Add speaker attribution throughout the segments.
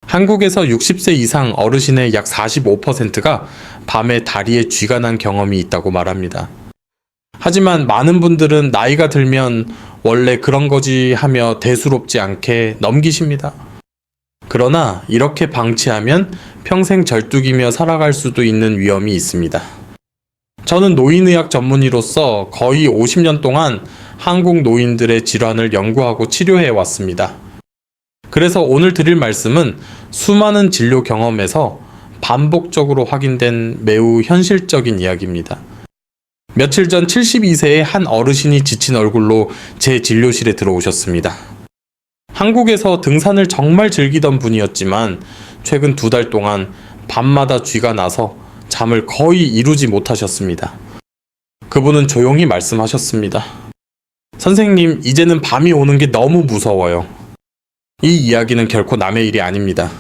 Speaker 1: 한국에서 60세 이상 어르신의 약 45%가 밤에 다리에 쥐가 난 경험이 있다고 말합니다. 하지만 많은 분들은 나이가 들면 원래 그런 거지 하며 대수롭지 않게 넘기십니다. 그러나 이렇게 방치하면 평생 절뚝이며 살아갈 수도 있는 위험이 있습니다. 저는 노인의학 전문의로서 거의 50년 동안 한국 노인들의 질환을 연구하고 치료해 왔습니다. 그래서 오늘 드릴 말씀은 수많은 진료 경험에서 반복적으로 확인된 매우 현실적인 이야기입니다. 며칠 전 72세의 한 어르신이 지친 얼굴로 제 진료실에 들어오셨습니다. 한국에서 등산을 정말 즐기던 분이었지만 최근 2달 동안 밤마다 쥐가 나서 잠을 거의 이루지 못하셨습니다. 그분은 조용히 말씀하셨습니다. 선생님, 이제는 밤이 오는 게 너무 무서워요. 이 이야기는 결코 남의 일이 아닙니다.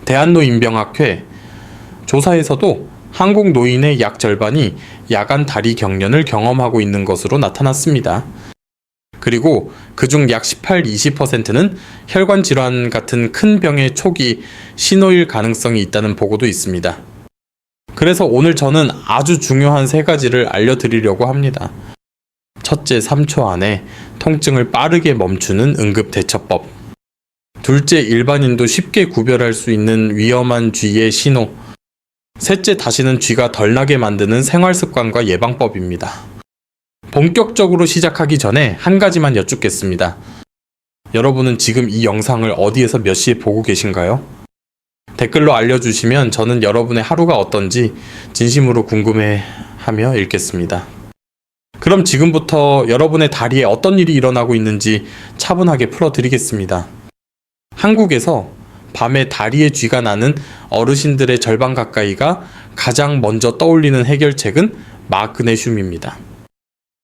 Speaker 1: 대한노인병학회 조사에서도 한국 노인의 약 절반이 야간 다리 경련을 경험하고 있는 것으로 나타났습니다. 그리고 그중 약 18-20%는 혈관 질환 같은 큰 병의 초기 신호일 가능성이 있다는 보고도 있습니다. 그래서 오늘 저는 아주 중요한 3가지를 알려드리려고 합니다. 첫째, 3초 안에 통증을 빠르게 멈추는 응급대처법. 둘째, 일반인도 쉽게 구별할 수 있는 위험한 쥐의 신호. 셋째, 다시는 쥐가 덜 나게 만드는 생활습관과 예방법입니다. 본격적으로 시작하기 전에 한 가지만 여쭙겠습니다. 여러분은 지금 이 영상을 어디에서 몇 시에 보고 계신가요? 댓글로 알려주시면 저는 여러분의 하루가 어떤지 진심으로 궁금해하며 읽겠습니다. 그럼 지금부터 여러분의 다리에 어떤 일이 일어나고 있는지 차분하게 풀어드리겠습니다. 한국에서 밤에 다리에 쥐가 나는 어르신들의 절반 가까이가 가장 먼저 떠올리는 해결책은 마그네슘입니다.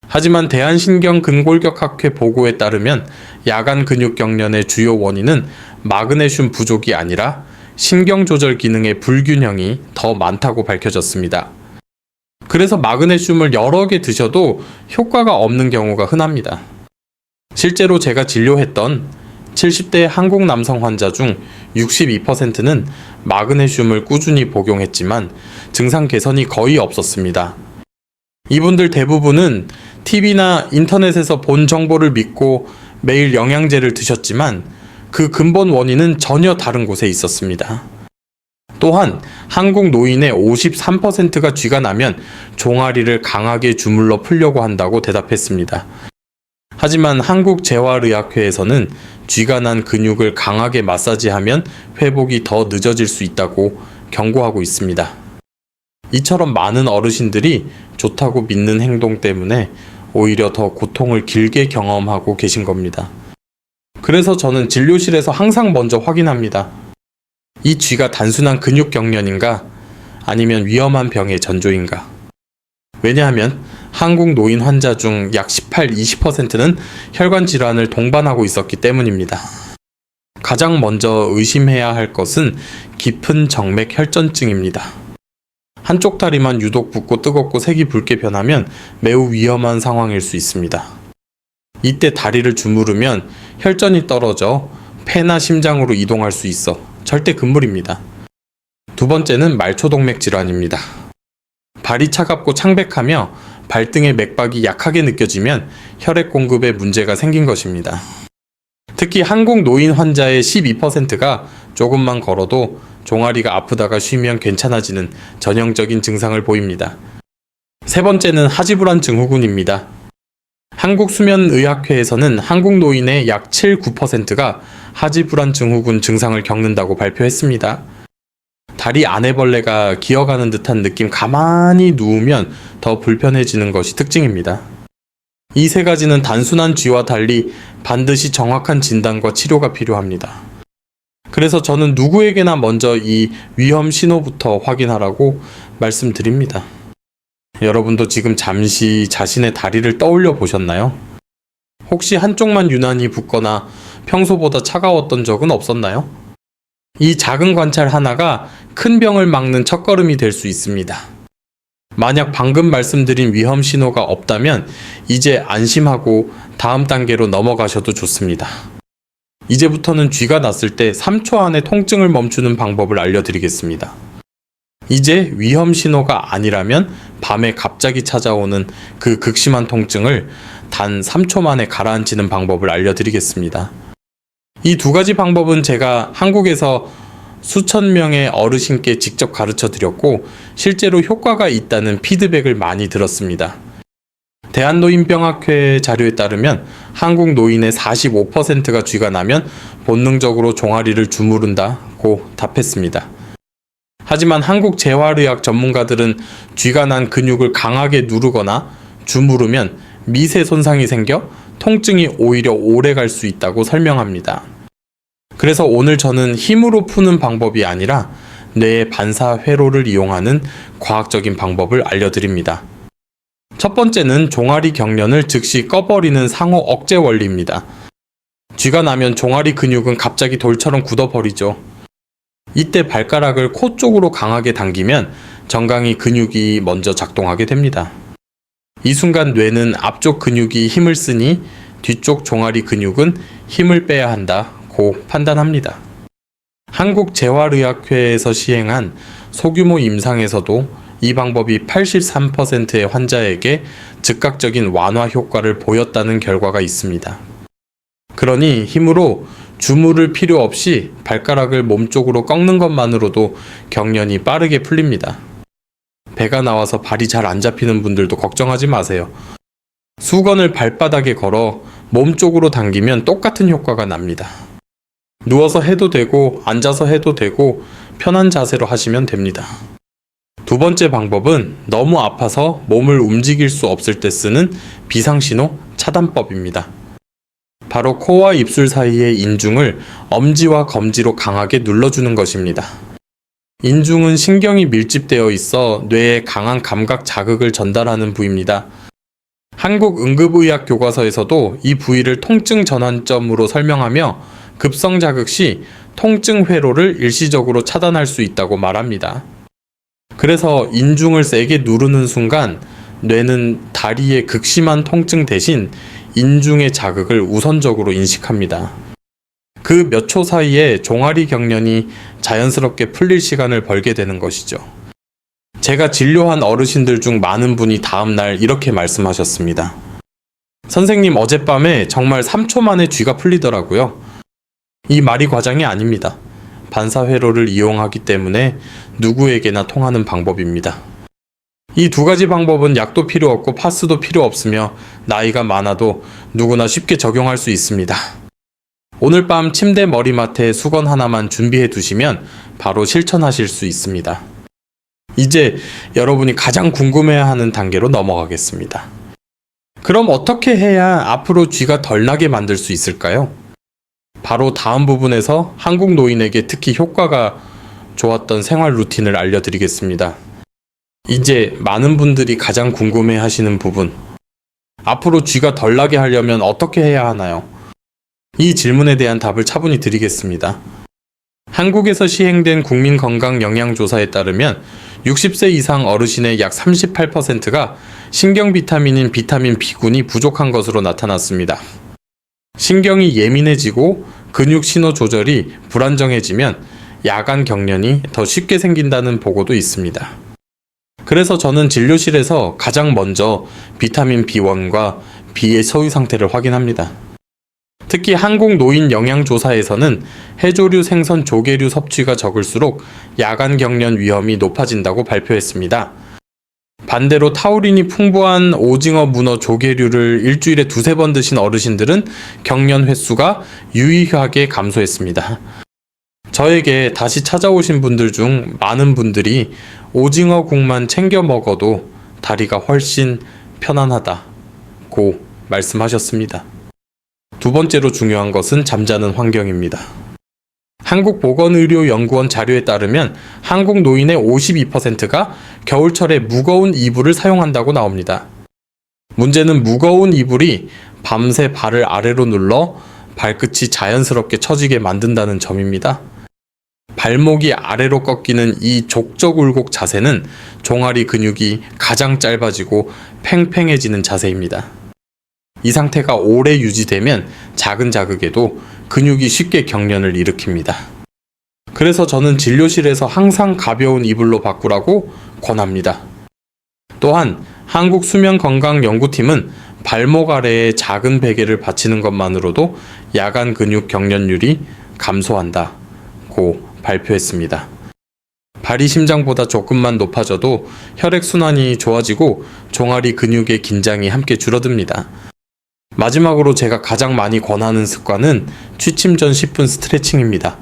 Speaker 1: 하지만 대한신경근골격학회 보고에 따르면 야간 근육 경련의 주요 원인은 마그네슘 부족이 아니라 신경조절 기능의 불균형이 더 많다고 밝혀졌습니다. 그래서 마그네슘을 여러 개 드셔도 효과가 없는 경우가 흔합니다. 실제로 제가 진료했던 70대 한국 남성 환자 중 62%는 마그네슘을 꾸준히 복용했지만 증상 개선이 거의 없었습니다. 이분들 대부분은 TV나 인터넷에서 본 정보를 믿고 매일 영양제를 드셨지만 그 근본 원인은 전혀 다른 곳에 있었습니다. 또한 한국 노인의 53%가 쥐가 나면 종아리를 강하게 주물러 풀려고 한다고 대답했습니다. 하지만 한국재활의학회에서는 쥐가 난 근육을 강하게 마사지하면 회복이 더 늦어질 수 있다고 경고하고 있습니다. 이처럼 많은 어르신들이 좋다고 믿는 행동 때문에 오히려 더 고통을 길게 경험하고 계신 겁니다. 그래서 저는 진료실에서 항상 먼저 확인합니다. 이 쥐가 단순한 근육 경련인가? 아니면 위험한 병의 전조인가? 왜냐하면 한국 노인 환자 중 약 18-20%는 혈관 질환을 동반하고 있었기 때문입니다. 가장 먼저 의심해야 할 것은 깊은 정맥 혈전증입니다. 한쪽 다리만 유독 붓고 뜨겁고 색이 붉게 변하면 매우 위험한 상황일 수 있습니다. 이때 다리를 주무르면 혈전이 떨어져 폐나 심장으로 이동할 수 있어 절대 금물입니다. 두 번째는 말초동맥 질환입니다. 발이 차갑고 창백하며 발등의 맥박이 약하게 느껴지면 혈액 공급에 문제가 생긴 것입니다. 특히 한국 노인 환자의 12%가 조금만 걸어도 종아리가 아프다가 쉬면 괜찮아지는 전형적인 증상을 보입니다. 세 번째는 하지불안 증후군입니다. 한국수면의학회에서는 한국 노인의 약 7-9%가 하지불안 증후군 증상을 겪는다고 발표했습니다. 다리 아내벌레가 기어가는 듯한 느낌 가만히 누우면 더 불편해지는 것이 특징입니다. 이 3가지는 단순한 쥐와 달리 반드시 정확한 진단과 치료가 필요합니다. 그래서 저는 누구에게나 먼저 이 위험 신호부터 확인하라고 말씀드립니다. 여러분도 지금 잠시 자신의 다리를 떠올려 보셨나요? 혹시 한쪽만 유난히 붓거나 평소보다 차가웠던 적은 없었나요? 이 작은 관찰 하나가 큰 병을 막는 첫걸음이 될 수 있습니다. 만약 방금 말씀드린 위험 신호가 없다면 이제 안심하고 다음 단계로 넘어가셔도 좋습니다. 이제부터는 쥐가 났을 때 3초 안에 통증을 멈추는 방법을 알려드리겠습니다. 이제 위험 신호가 아니라면 밤에 갑자기 찾아오는 그 극심한 통증을 단 3초 만에 가라앉히는 방법을 알려드리겠습니다. 이 두 가지 방법은 제가 한국에서 수천 명의 어르신께 직접 가르쳐 드렸고 실제로 효과가 있다는 피드백을 많이 들었습니다. 대한노인병학회 자료에 따르면 한국 노인의 45%가 쥐가 나면 본능적으로 종아리를 주무른다고 답했습니다. 하지만 한국 재활의학 전문가들은 쥐가 난 근육을 강하게 누르거나 주무르면 미세 손상이 생겨 통증이 오히려 오래 갈 수 있다고 설명합니다. 그래서 오늘 저는 힘으로 푸는 방법이 아니라 뇌의 반사 회로를 이용하는 과학적인 방법을 알려드립니다. 첫 번째는 종아리 경련을 즉시 꺼버리는 상호 억제 원리입니다. 쥐가 나면 종아리 근육은 갑자기 돌처럼 굳어버리죠. 이때 발가락을 코 쪽으로 강하게 당기면 정강이 근육이 먼저 작동하게 됩니다. 이 순간 뇌는 앞쪽 근육이 힘을 쓰니 뒤쪽 종아리 근육은 힘을 빼야 한다고 판단합니다. 한국재활의학회에서 시행한 소규모 임상에서도 이 방법이 83%의 환자에게 즉각적인 완화 효과를 보였다는 결과가 있습니다. 그러니 힘으로 주무를 필요 없이 발가락을 몸쪽으로 꺾는 것만으로도 경련이 빠르게 풀립니다. 배가 나와서 발이 잘 안 잡히는 분들도 걱정하지 마세요. 수건을 발바닥에 걸어 몸쪽으로 당기면 똑같은 효과가 납니다. 누워서 해도 되고 앉아서 해도 되고 편한 자세로 하시면 됩니다. 두 번째 방법은 너무 아파서 몸을 움직일 수 없을 때 쓰는 비상신호 차단법입니다. 바로 코와 입술 사이의 인중을 엄지와 검지로 강하게 눌러주는 것입니다. 인중은 신경이 밀집되어 있어 뇌에 강한 감각 자극을 전달하는 부위입니다. 한국응급의학 교과서에서도 이 부위를 통증 전환점으로 설명하며 급성 자극 시 통증 회로를 일시적으로 차단할 수 있다고 말합니다. 그래서 인중을 세게 누르는 순간 뇌는 다리의 극심한 통증 대신 인중의 자극을 우선적으로 인식합니다. 그 몇 초 사이에 종아리 경련이 자연스럽게 풀릴 시간을 벌게 되는 것이죠. 제가 진료한 어르신들 중 많은 분이 다음날 이렇게 말씀하셨습니다. 선생님, 어젯밤에 정말 3초 만에 쥐가 풀리더라고요. 이 말이 과장이 아닙니다. 반사회로를 이용하기 때문에 누구에게나 통하는 방법입니다. 이 두 가지 방법은 약도 필요 없고 파스도 필요 없으며 나이가 많아도 누구나 쉽게 적용할 수 있습니다. 오늘 밤 침대 머리맡에 수건 하나만 준비해 두시면 바로 실천하실 수 있습니다. 이제 여러분이 가장 궁금해하는 단계로 넘어가겠습니다. 그럼 어떻게 해야 앞으로 쥐가 덜 나게 만들 수 있을까요? 바로 다음 부분에서 한국 노인에게 특히 효과가 좋았던 생활 루틴을 알려드리겠습니다. 이제 많은 분들이 가장 궁금해 하시는 부분. 앞으로 쥐가 덜 나게 하려면 어떻게 해야 하나요? 이 질문에 대한 답을 차분히 드리겠습니다. 한국에서 시행된 국민건강영양조사에 따르면 60세 이상 어르신의 약 38%가 신경 비타민인 비타민 B군이 부족한 것으로 나타났습니다. 신경이 예민해지고 근육 신호 조절이 불안정해지면 야간 경련이 더 쉽게 생긴다는 보고도 있습니다. 그래서 저는 진료실에서 가장 먼저 비타민 B1과 B의 소유 상태를 확인합니다. 특히 한국 노인 영양조사에서는 해조류, 생선, 조개류 섭취가 적을수록 야간 경련 위험이 높아진다고 발표했습니다. 반대로 타우린이 풍부한 오징어, 문어, 조개류를 일주일에 2-3번 드신 어르신들은 경련 횟수가 유의하게 감소했습니다. 저에게 다시 찾아오신 분들 중 많은 분들이 오징어 국만 챙겨 먹어도 다리가 훨씬 편안하다고 말씀하셨습니다. 두 번째로 중요한 것은 잠자는 환경입니다. 한국보건의료연구원 자료에 따르면 한국 노인의 52%가 겨울철에 무거운 이불을 사용한다고 나옵니다. 문제는 무거운 이불이 밤새 발을 아래로 눌러 발끝이 자연스럽게 처지게 만든다는 점입니다. 발목이 아래로 꺾이는 이 족저굴곡 자세는 종아리 근육이 가장 짧아지고 팽팽해지는 자세입니다. 이 상태가 오래 유지되면 작은 자극에도 근육이 쉽게 경련을 일으킵니다. 그래서 저는 진료실에서 항상 가벼운 이불로 바꾸라고 권합니다. 또한 한국수면건강연구팀은 발목 아래에 작은 베개를 받치는 것만으로도 야간 근육 경련율이 감소한다고 발표했습니다. 발이 심장보다 조금만 높아져도 혈액순환이 좋아지고 종아리 근육의 긴장이 함께 줄어듭니다. 마지막으로 제가 가장 많이 권하는 습관은 취침 전 10분 스트레칭입니다.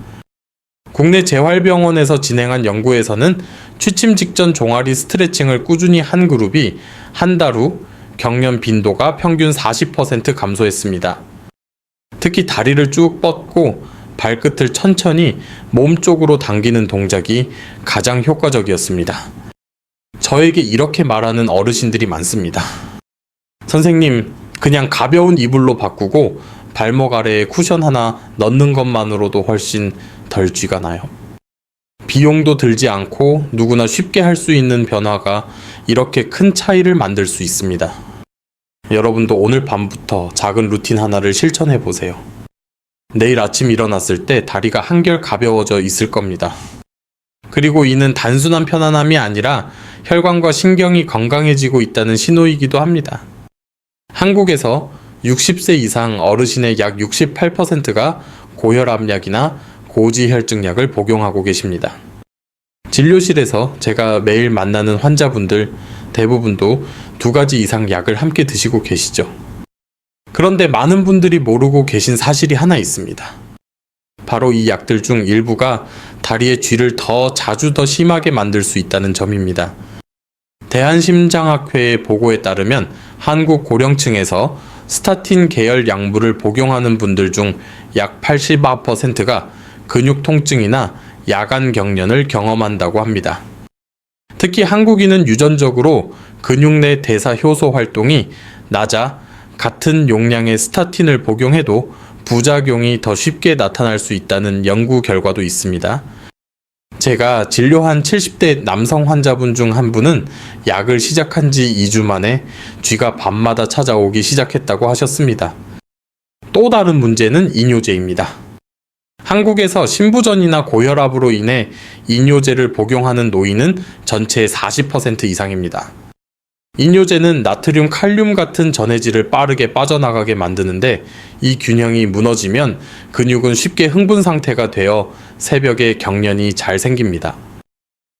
Speaker 1: 국내 재활병원에서 진행한 연구에서는 취침 직전 종아리 스트레칭을 꾸준히 한 그룹이 한 달 후 경련 빈도가 평균 40% 감소했습니다. 특히 다리를 쭉 뻗고 발끝을 천천히 몸 쪽으로 당기는 동작이 가장 효과적이었습니다. 저에게 이렇게 말하는 어르신들이 많습니다. 선생님, 그냥 가벼운 이불로 바꾸고 발목 아래에 쿠션 하나 넣는 것만으로도 훨씬 덜 쥐가 나요. 비용도 들지 않고 누구나 쉽게 할 수 있는 변화가 이렇게 큰 차이를 만들 수 있습니다. 여러분도 오늘 밤부터 작은 루틴 하나를 실천해 보세요. 내일 아침 일어났을 때 다리가 한결 가벼워져 있을 겁니다. 그리고 이는 단순한 편안함이 아니라 혈관과 신경이 건강해지고 있다는 신호이기도 합니다. 한국에서 60세 이상 어르신의 약 68%가 고혈압약이나 고지혈증약을 복용하고 계십니다. 진료실에서 제가 매일 만나는 환자분들 대부분도 2가지 이상 약을 함께 드시고 계시죠. 그런데 많은 분들이 모르고 계신 사실이 하나 있습니다. 바로 이 약들 중 일부가 다리의 쥐를 더 자주 더 심하게 만들 수 있다는 점입니다. 대한심장학회의 보고에 따르면 한국 고령층에서 스타틴 계열 약물을 복용하는 분들 중 약 84%가 근육 통증이나 야간 경련을 경험한다고 합니다. 특히 한국인은 유전적으로 근육 내 대사 효소 활동이 낮아 같은 용량의 스타틴을 복용해도 부작용이 더 쉽게 나타날 수 있다는 연구 결과도 있습니다. 제가 진료한 70대 남성 환자분 중 한 분은 약을 시작한 지 2주 만에 쥐가 밤마다 찾아오기 시작했다고 하셨습니다. 또 다른 문제는 이뇨제입니다. 한국에서 신부전이나 고혈압으로 인해 이뇨제를 복용하는 노인은 전체의 40% 이상입니다. 이뇨제는 나트륨, 칼륨 같은 전해질을 빠르게 빠져나가게 만드는데 이 균형이 무너지면 근육은 쉽게 흥분 상태가 되어 새벽에 경련이 잘 생깁니다.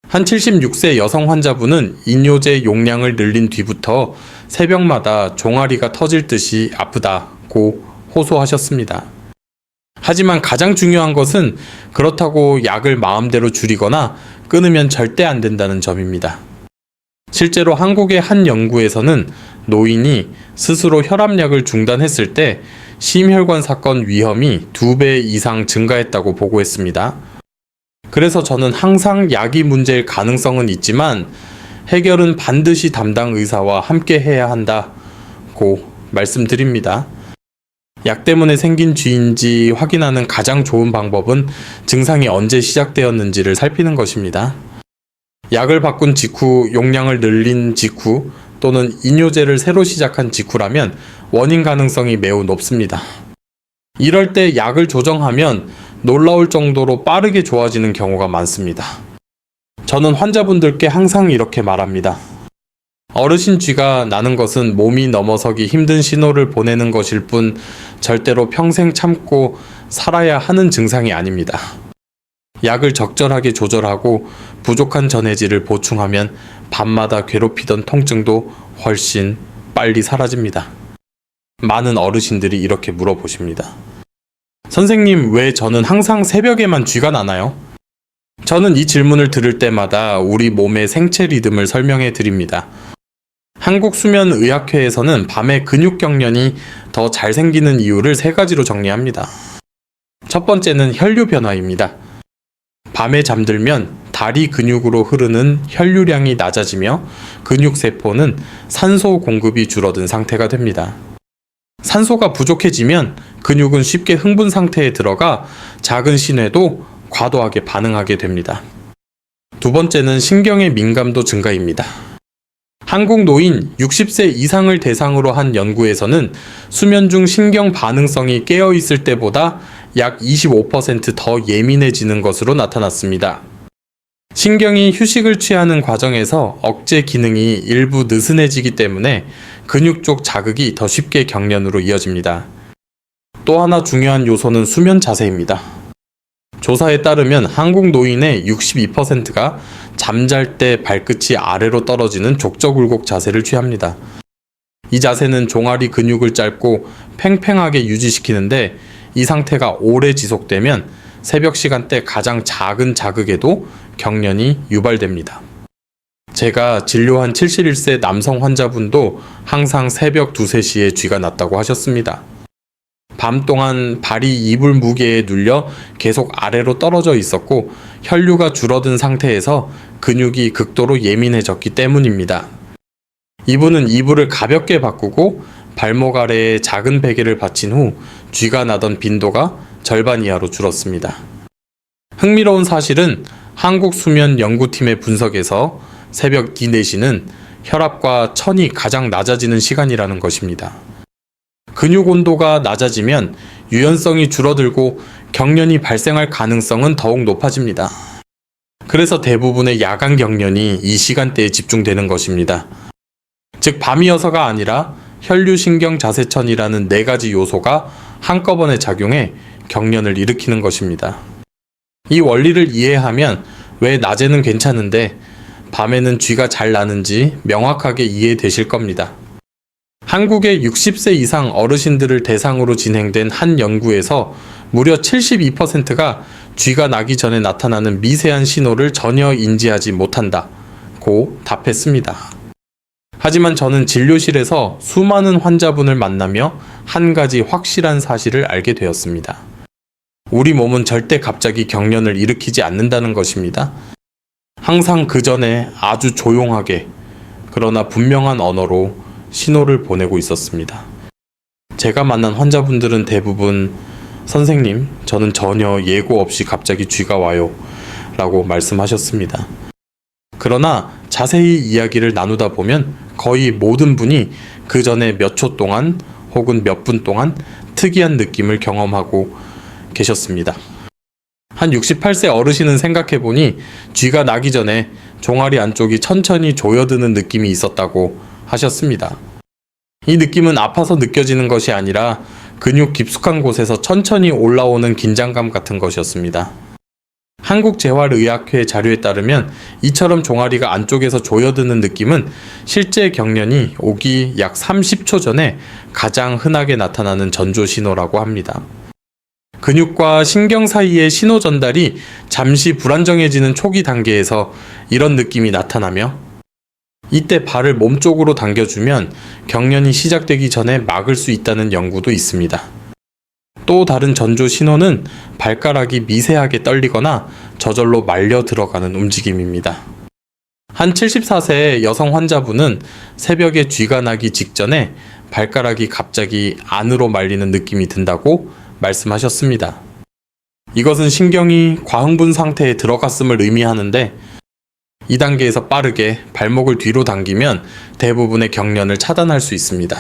Speaker 1: 한 76세 여성 환자분은 이뇨제 용량을 늘린 뒤부터 새벽마다 종아리가 터질 듯이 아프다고 호소하셨습니다. 하지만 가장 중요한 것은 그렇다고 약을 마음대로 줄이거나 끊으면 절대 안 된다는 점입니다. 실제로 한국의 한 연구에서는 노인이 스스로 혈압약을 중단했을 때 심혈관 사건 위험이 2배 이상 증가했다고 보고했습니다. 그래서 저는 항상 약이 문제일 가능성은 있지만 해결은 반드시 담당 의사와 함께 해야 한다고 말씀드립니다. 약 때문에 생긴 쥐인지 확인하는 가장 좋은 방법은 증상이 언제 시작되었는지를 살피는 것입니다. 약을 바꾼 직후, 용량을 늘린 직후 또는 이뇨제를 새로 시작한 직후라면 원인 가능성이 매우 높습니다. 이럴 때 약을 조정하면 놀라울 정도로 빠르게 좋아지는 경우가 많습니다. 저는 환자분들께 항상 이렇게 말합니다. 어르신 쥐가 나는 것은 몸이 넘어서기 힘든 신호를 보내는 것일 뿐 절대로 평생 참고 살아야 하는 증상이 아닙니다. 약을 적절하게 조절하고 부족한 전해질을 보충하면 밤마다 괴롭히던 통증도 훨씬 빨리 사라집니다. 많은 어르신들이 이렇게 물어보십니다. 선생님, 왜 저는 항상 새벽에만 쥐가 나나요? 저는 이 질문을 들을 때마다 우리 몸의 생체 리듬을 설명해 드립니다. 한국수면의학회에서는 밤에 근육 경련이 더 잘 생기는 이유를 3가지로 정리합니다. 첫 번째는 혈류 변화입니다. 밤에 잠들면 다리 근육으로 흐르는 혈류량이 낮아지며 근육세포는 산소 공급이 줄어든 상태가 됩니다. 산소가 부족해지면 근육은 쉽게 흥분 상태에 들어가 작은 신호에도 과도하게 반응하게 됩니다. 두 번째는 신경의 민감도 증가입니다. 한국 노인 60세 이상을 대상으로 한 연구에서는 수면 중 신경 반응성이 깨어 있을 때보다 약 25%더 예민해지는 것으로 나타났습니다. 신경이 휴식을 취하는 과정에서 억제 기능이 일부 느슨해지기 때문에 근육 쪽 자극이 더 쉽게 경련으로 이어집니다. 또 하나 중요한 요소는 수면 자세입니다. 조사에 따르면 한국 노인의 62%가 잠잘 때 발끝이 아래로 떨어지는 족저굴곡 자세를 취합니다. 이 자세는 종아리 근육을 짧고 팽팽하게 유지시키는데 이 상태가 오래 지속되면 새벽 시간대 가장 작은 자극에도 경련이 유발됩니다. 제가 진료한 71세 남성 환자분도 항상 새벽 2, 3시에 쥐가 났다고 하셨습니다. 밤 동안 발이 이불 무게에 눌려 계속 아래로 떨어져 있었고 혈류가 줄어든 상태에서 근육이 극도로 예민해졌기 때문입니다. 이분은 이불을 가볍게 바꾸고 발목 아래에 작은 베개를 받친 후 쥐가 나던 빈도가 절반 이하로 줄었습니다. 흥미로운 사실은 한국수면연구팀의 분석에서 새벽 2, 4시는 혈압과 천이 가장 낮아지는 시간이라는 것입니다. 근육 온도가 낮아지면 유연성이 줄어들고 경련이 발생할 가능성은 더욱 높아집니다. 그래서 대부분의 야간 경련이 이 시간대에 집중되는 것입니다. 즉 밤이어서가 아니라 혈류신경 자세천이라는 4가지 요소가 한꺼번에 작용해 경련을 일으키는 것입니다. 이 원리를 이해하면 왜 낮에는 괜찮은데 밤에는 쥐가 잘 나는지 명확하게 이해되실 겁니다. 한국의 60세 이상 어르신들을 대상으로 진행된 한 연구에서 무려 72%가 쥐가 나기 전에 나타나는 미세한 신호를 전혀 인지하지 못한다고 답했습니다. 하지만 저는 진료실에서 수많은 환자분을 만나며 한 가지 확실한 사실을 알게 되었습니다. 우리 몸은 절대 갑자기 경련을 일으키지 않는다는 것입니다. 항상 그 전에 아주 조용하게 그러나 분명한 언어로 신호를 보내고 있었습니다. 제가 만난 환자분들은 대부분 선생님, 저는 전혀 예고 없이 갑자기 쥐가 와요 라고 말씀하셨습니다. 그러나 자세히 이야기를 나누다 보면 거의 모든 분이 그 전에 몇 초 동안 혹은 몇 분 동안 특이한 느낌을 경험하고 계셨습니다. 한 68세 어르신은 생각해보니 쥐가 나기 전에 종아리 안쪽이 천천히 조여드는 느낌이 있었다고 하셨습니다. 이 느낌은 아파서 느껴지는 것이 아니라 근육 깊숙한 곳에서 천천히 올라오는 긴장감 같은 것이었습니다. 한국재활의학회 자료에 따르면 이처럼 종아리가 안쪽에서 조여드는 느낌은 실제 경련이 오기 약 30초 전에 가장 흔하게 나타나는 전조 신호라고 합니다. 근육과 신경 사이의 신호 전달이 잠시 불안정해지는 초기 단계에서 이런 느낌이 나타나며 이때 발을 몸쪽으로 당겨주면 경련이 시작되기 전에 막을 수 있다는 연구도 있습니다. 또 다른 전조 신호는 발가락이 미세하게 떨리거나 저절로 말려 들어가는 움직임입니다. 한 74세의 여성 환자분은 새벽에 쥐가 나기 직전에 발가락이 갑자기 안으로 말리는 느낌이 든다고 말씀하셨습니다. 이것은 신경이 과흥분 상태에 들어갔음을 의미하는데 이 단계에서 빠르게 발목을 뒤로 당기면 대부분의 경련을 차단할 수 있습니다.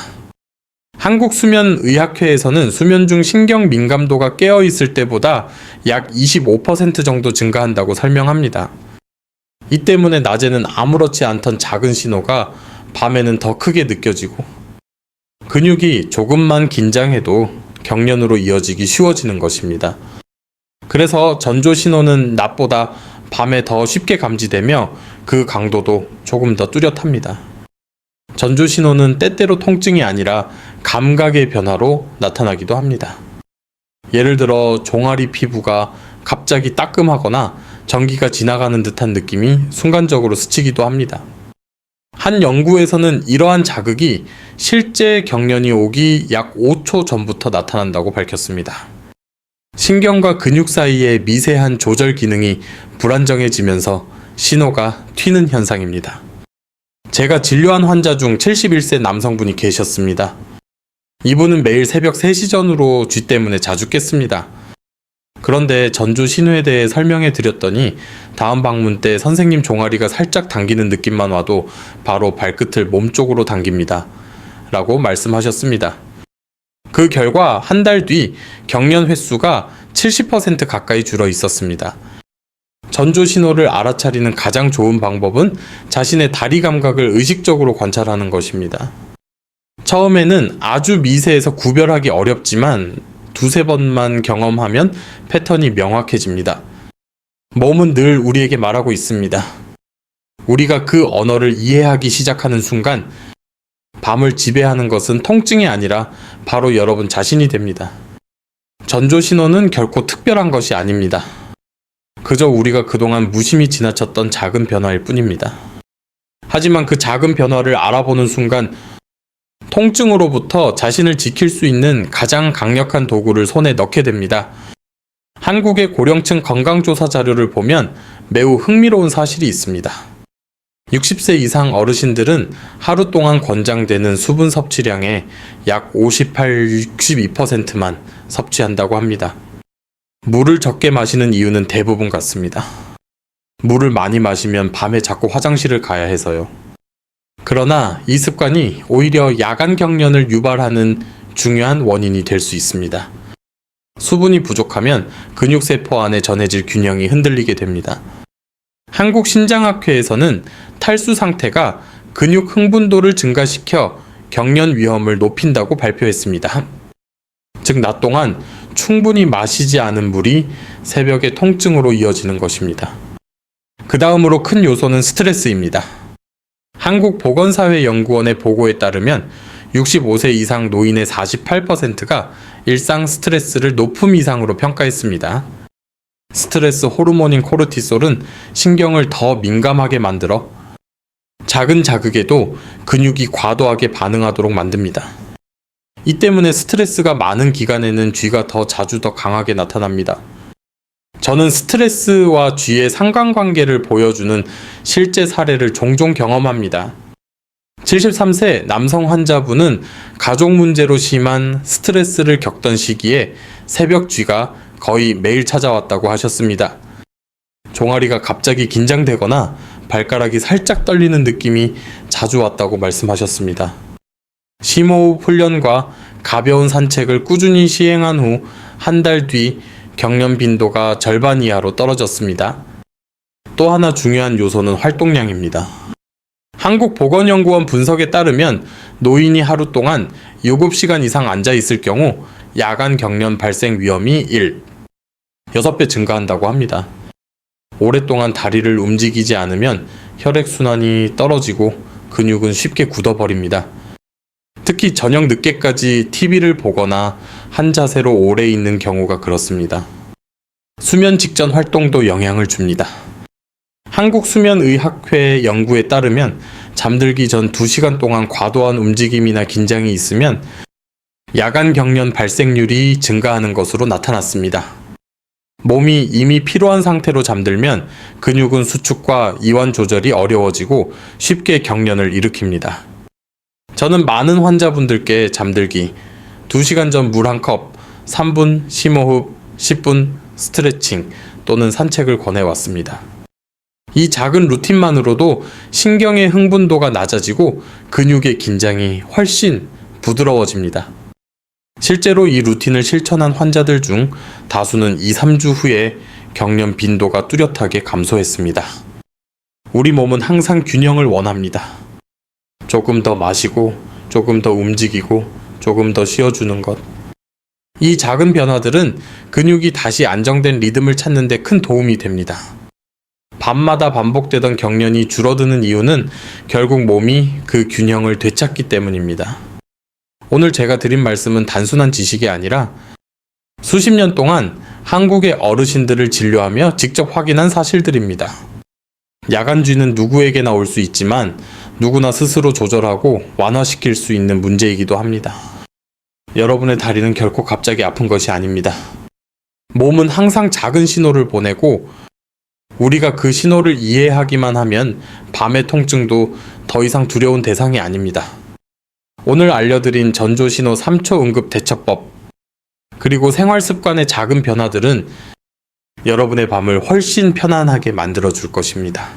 Speaker 1: 한국수면의학회에서는 수면 중 신경 민감도가 깨어있을 때보다 약 25% 정도 증가한다고 설명합니다. 이 때문에 낮에는 아무렇지 않던 작은 신호가 밤에는 더 크게 느껴지고 근육이 조금만 긴장해도 경련으로 이어지기 쉬워지는 것입니다. 그래서 전조 신호는 낮보다 밤에 더 쉽게 감지되며 그 강도도 조금 더 뚜렷합니다. 전조 신호는 때때로 통증이 아니라 감각의 변화로 나타나기도 합니다. 예를 들어 종아리 피부가 갑자기 따끔하거나 전기가 지나가는 듯한 느낌이 순간적으로 스치기도 합니다. 한 연구에서는 이러한 자극이 실제 경련이 오기 약 5초 전부터 나타난다고 밝혔습니다. 신경과 근육 사이의 미세한 조절 기능이 불안정해지면서 신호가 튀는 현상입니다. 제가 진료한 환자 중 71세 남성분이 계셨습니다. 이분은 매일 새벽 3시 전후로 쥐 때문에 자주 깼습니다. 그런데 전조 신호에 대해 설명해 드렸더니 다음 방문 때 선생님 종아리가 살짝 당기는 느낌만 와도 바로 발끝을 몸쪽으로 당깁니다. 라고 말씀하셨습니다. 그 결과 한 달 뒤 경련 횟수가 70% 가까이 줄어 있었습니다. 전조 신호를 알아차리는 가장 좋은 방법은 자신의 다리 감각을 의식적으로 관찰하는 것입니다. 처음에는 아주 미세해서 구별하기 어렵지만 두세 번만 경험하면 패턴이 명확해집니다. 몸은 늘 우리에게 말하고 있습니다. 우리가 그 언어를 이해하기 시작하는 순간 밤을 지배하는 것은 통증이 아니라 바로 여러분 자신이 됩니다. 전조 신호는 결코 특별한 것이 아닙니다. 그저 우리가 그동안 무심히 지나쳤던 작은 변화일 뿐입니다. 하지만 그 작은 변화를 알아보는 순간 통증으로부터 자신을 지킬 수 있는 가장 강력한 도구를 손에 넣게 됩니다. 한국의 고령층 건강조사 자료를 보면 매우 흥미로운 사실이 있습니다. 60세 이상 어르신들은 하루 동안 권장되는 수분 섭취량의 약 58-62%만 섭취한다고 합니다. 물을 적게 마시는 이유는 대부분 같습니다. 물을 많이 마시면 밤에 자꾸 화장실을 가야 해서요. 그러나 이 습관이 오히려 야간 경련을 유발하는 중요한 원인이 될 수 있습니다. 수분이 부족하면 근육세포 안에 전해질 균형이 흔들리게 됩니다. 한국신장학회에서는 탈수 상태가 근육 흥분도를 증가시켜 경련 위험을 높인다고 발표했습니다. 즉, 낮 동안 충분히 마시지 않은 물이 새벽에 통증으로 이어지는 것입니다. 그 다음으로 큰 요소는 스트레스입니다. 한국보건사회연구원의 보고에 따르면 65세 이상 노인의 48%가 일상 스트레스를 높음 이상으로 평가했습니다. 스트레스 호르몬인 코르티솔은 신경을 더 민감하게 만들어 작은 자극에도 근육이 과도하게 반응하도록 만듭니다. 이 때문에 스트레스가 많은 기간에는 쥐가 더 자주 더 강하게 나타납니다. 저는 스트레스와 쥐의 상관관계를 보여주는 실제 사례를 종종 경험합니다. 73세 남성 환자분은 가족 문제로 심한 스트레스를 겪던 시기에 새벽 쥐가 거의 매일 찾아왔다고 하셨습니다. 종아리가 갑자기 긴장되거나 발가락이 살짝 떨리는 느낌이 자주 왔다고 말씀하셨습니다. 심호흡 훈련과 가벼운 산책을 꾸준히 시행한 후 한 달 뒤 경련 빈도가 절반 이하로 떨어졌습니다. 또 하나 중요한 요소는 활동량입니다. 한국보건연구원 분석에 따르면 노인이 하루 동안 7시간 이상 앉아 있을 경우 야간 경련 발생 위험이 6배 증가한다고 합니다. 오랫동안 다리를 움직이지 않으면 혈액순환이 떨어지고 근육은 쉽게 굳어버립니다. 특히 저녁 늦게까지 TV를 보거나 한 자세로 오래 있는 경우가 그렇습니다. 수면 직전 활동도 영향을 줍니다. 한국수면의학회 연구에 따르면 잠들기 전 2시간 동안 과도한 움직임이나 긴장이 있으면 야간 경련 발생률이 증가하는 것으로 나타났습니다. 몸이 이미 피로한 상태로 잠들면 근육은 수축과 이완 조절이 어려워지고 쉽게 경련을 일으킵니다. 저는 많은 환자분들께 잠들기, 2시간 전 물 한 컵, 3분 심호흡, 10분 스트레칭 또는 산책을 권해왔습니다. 이 작은 루틴만으로도 신경의 흥분도가 낮아지고 근육의 긴장이 훨씬 부드러워집니다. 실제로 이 루틴을 실천한 환자들 중 다수는 2-3주 후에 경련 빈도가 뚜렷하게 감소했습니다. 우리 몸은 항상 균형을 원합니다. 조금 더 마시고, 조금 더 움직이고, 조금 더 쉬어주는 것. 이 작은 변화들은 근육이 다시 안정된 리듬을 찾는 데 큰 도움이 됩니다. 밤마다 반복되던 경련이 줄어드는 이유는 결국 몸이 그 균형을 되찾기 때문입니다. 오늘 제가 드린 말씀은 단순한 지식이 아니라 수십 년 동안 한국의 어르신들을 진료하며 직접 확인한 사실들입니다. 야간쥐는 누구에게나 올 수 있지만 누구나 스스로 조절하고 완화시킬 수 있는 문제이기도 합니다. 여러분의 다리는 결코 갑자기 아픈 것이 아닙니다. 몸은 항상 작은 신호를 보내고 우리가 그 신호를 이해하기만 하면 밤의 통증도 더 이상 두려운 대상이 아닙니다. 오늘 알려드린 전조신호 3초 응급 대처법 그리고 생활습관의 작은 변화들은 여러분의 밤을 훨씬 편안하게 만들어줄 것입니다.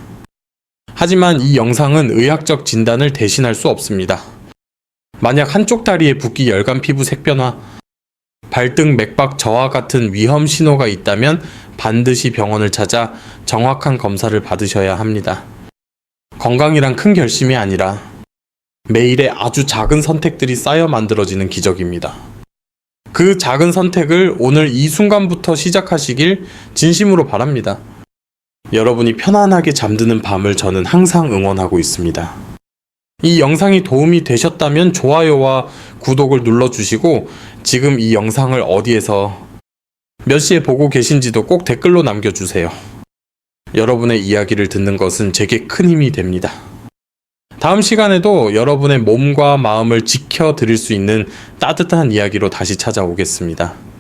Speaker 1: 하지만 이 영상은 의학적 진단을 대신할 수 없습니다. 만약 한쪽 다리에 붓기, 열감, 피부 색변화, 발등 맥박 저하 같은 위험 신호가 있다면 반드시 병원을 찾아 정확한 검사를 받으셔야 합니다. 건강이란 큰 결심이 아니라 매일의 아주 작은 선택들이 쌓여 만들어지는 기적입니다. 그 작은 선택을 오늘 이 순간부터 시작하시길 진심으로 바랍니다. 여러분이 편안하게 잠드는 밤을 저는 항상 응원하고 있습니다. 이 영상이 도움이 되셨다면 좋아요와 구독을 눌러주시고 지금 이 영상을 어디에서 몇 시에 보고 계신지도 꼭 댓글로 남겨주세요. 여러분의 이야기를 듣는 것은 제게 큰 힘이 됩니다. 다음 시간에도 여러분의 몸과 마음을 지켜드릴 수 있는 따뜻한 이야기로 다시 찾아오겠습니다.